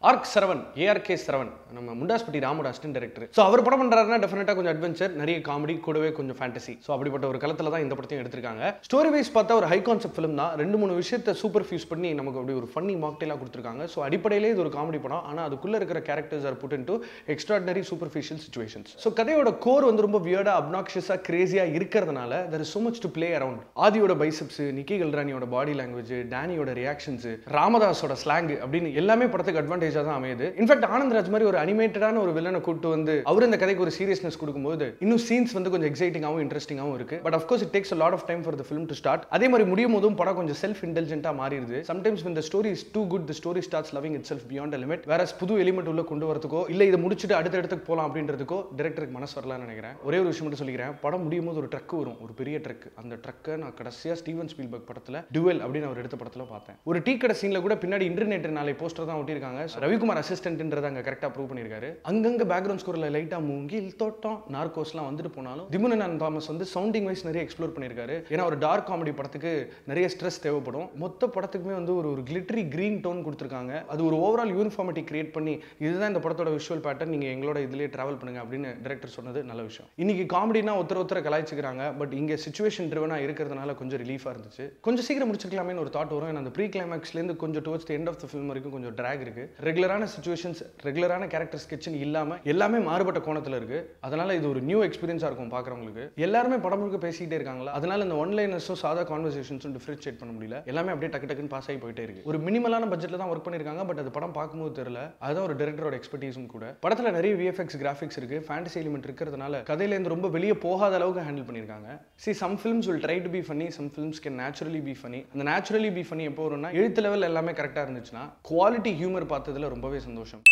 Arc Saravan ARK Saravan நம்ம Mundasupatti ராமோட assistant director. So அவர் படம் பண்ணுறாருன்னா டெஃபினட்டாக கொஞ்சம் அட்வென்ச்சர், நிறைய காமெடி, கூடவே கொஞ்சம் ஃபேண்டசி. ஸோ அப்படிப்பட்ட ஒரு களத்தில் தான் இந்த படத்தையும் எடுத்திருக்காங்க. ஸ்டோரி வைஸ் பார்த்தா ஒரு ஹை கான்செப்ட் ஃபிலிம் தான். 2-3 விஷயத்தை சூப்பர் ஃபியூஸ் பண்ணி நமக்கு அப்படி ஒரு ஃபன்னி மாக்டெயிலாக கொடுத்துருக்காங்க. ஸோ அடிப்படையிலே இது ஒரு காமெடி படம். ஆனால் அதுக்குள்ளே இருக்கிற characters are put into extraordinary superficial situations. So கதையோட கோர் வந்து ரொம்ப வியர்டா, அப்னாக்ஷியஸாக, கிரேசியாக இருக்கிறதுனால there is so much to play around. ஆதியோட பைசப்ஸ், நிக்கி கல்ரானியோட பாடி லாங்குவேஜ், டேனியோட ரியாக்ஷன்ஸ், ராமதாஸோட ஸ்லாங் அப்படின்னு எல்லாமே படத்துக்கு அட்வான்டேஜாக தான் அமையுது. இன்ஃபேக்ட் ஆனந்த்ராஜ் மாதிரி ஒரு அனிமேட்டடான ஒரு வில்லனை கூட்டு வந்து அவர் இந்த கதைக்கு ஒரு சீரியஸ்னஸ் கொடுக்கும்போது இன்னும் சீன்ஸ் வந்து கொஞ்சம் எக்ஸைட்டிங்காகவும் இன்ட்ரெஸ்டிங்காகவும் இருக்கு. But of course it takes a lot of time for the film to start. அதே மாதிரி முடியும் போதும் படம் கொஞ்சம் செல்ஃப் இன்டெலிஜென்ட்டா மாறிடுது. Sometimes when the story is too good, the story starts loving itself beyond a limit. வேற புது எலிமெண்ட் உள்ள கொண்டு வரதுக்கோ இல்ல இதை முடிச்சுட்டு அடுத்த இடத்துக்கு போலாம் அப்படின்றதுக்கோ டைரக்டருக்கு மனசு வரலாம்னு நினைக்கிறேன். ஒரே ஒரு விஷயம் மட்டும் சொல்லிக்கிறேன். படம் முடியும் போது ஒரு ட்ரக் வரும், ஒரு பெரிய ட்ரக். அந்த ட்ரக்கை நான் கடைசியா ஸ்டீவன் ஸ்பீல்பர்க் படத்துல டுவெல் அப்படின்னு அவர் எடுத்த படத்துல பார்த்தேன். ஒரு டீ கடை சீன்ல கூட பின்னாடி இன்டர்நெட் நாளை போஸ்டர் தான் ஒட்டியிருக்காங்க. ரவிக்குமார் அசிஸ்டன்ட்ன்றத அங்க கரெக்டா ப்ரூவ் பண்ணிருக்காரு. அங்கங்க பேக்ரவுண்ட் ஸ்கோர்ல லைட்டா மூங்கில் தோட்டம், நார்கோஸ்லாம் வந்துட்டு போனாலும் திமுனன் தாமஸ் வந்து சவுண்டிங் வைஸ் நிறைய எக்ஸ்ப்ளோர் பண்ணிருக்காரு. ஏன்னா ஒரு டார்க் காமெடி படத்துக்கு நிறைய ஸ்ட்ரெஸ் தேவைப்படும். மொத்த படத்துக்குமே வந்து ஒரு கிளிட்டரி கிரீன் டோன் கொடுத்துருக்காங்க. அது ஒரு ஓவரால் யூனிஃபார்மிட்டி கிரியேட் பண்ணி இதுதான் இந்த படத்தோட விஷுவல் பேட்டர்ன், நீங்க எங்களோட இதுலயே டிராவல் பண்ணுங்க அப்படின்னு டைரக்டர் சொன்னது நல்ல விஷயம். இன்னைக்கு காமெடினா ஒருத்தர கலாய்ச்சிக்கிறாங்க. பட் இங்க சிச்சுவேஷன் ட்ரிவனா இருக்கிறதுனால கொஞ்சம் ரிலீஃபா இருந்துச்சு. கொஞ்சம் சீக்கிரம் முடிச்சிருக்கலாமே ஒரு தாட் வரும். அந்த ப்ரீ கிளைமேக்ஸ்ல இருந்து கொஞ்சம் towards the end of the film வரைக்கும் கொஞ்சம் டிராக் இருக்கு. ரெகுலரான சிச்சுவேஷன்ஸ், ரெகுலரான கேரக்டர் ஸ்கெட்ச்னு இல்லாம எல்லாமே மாறுபட்ட கோணத்துல இருக்கு. அதனால இது ஒரு நியூ எக்ஸ்பீரியன்ஸா இருக்கும் பார்க்குறவங்களுக்கு. எல்லாருமே படம் முழுக்க பேசிக்கிட்டே இருக்காங்களா, அதனால இந்த ஒன்லைனர்ஸும் சாதா கான்வர்சேஷன்ஸும் டிஃபரன்ஷியேட் பண்ண முடியல. எல்லாமே அப்படியே டக்கு டக்குன்னு பாஸ் ஆகி போயிட்டே இருக்கு. ஒரு மினிமலான பட்ஜெட்ல தான் ஒர்க் பண்ணிருக்காங்க. பட் அது படம் பார்க்கும்போது தெரியல. அதுதான் ஒரு டைரக்டரோட எக்ஸ்பர்டீஸும் கூட. படத்துல நிறைய விஎஃப்எக்ஸ் கிராஃபிக்ஸ் இருக்கு, ஃபேண்டசி எலிமெண்ட் இருக்கிறதுனால கதையில இருந்து ரொம்ப வெளியே போகாத அளவுக்கு ஹேண்டில் பண்ணிருக்காங்க. some films will try to be funny, some films can naturally be funny. அந்த naturally be funny எப்போ வரும்னா எழுத்து லெவல் எல்லாமே கரெக்டா இருந்துச்சுன்னா குவாலிட்டி ஹியூமர் பார்த்ததுல ரொம்பவே சந்தோஷம்.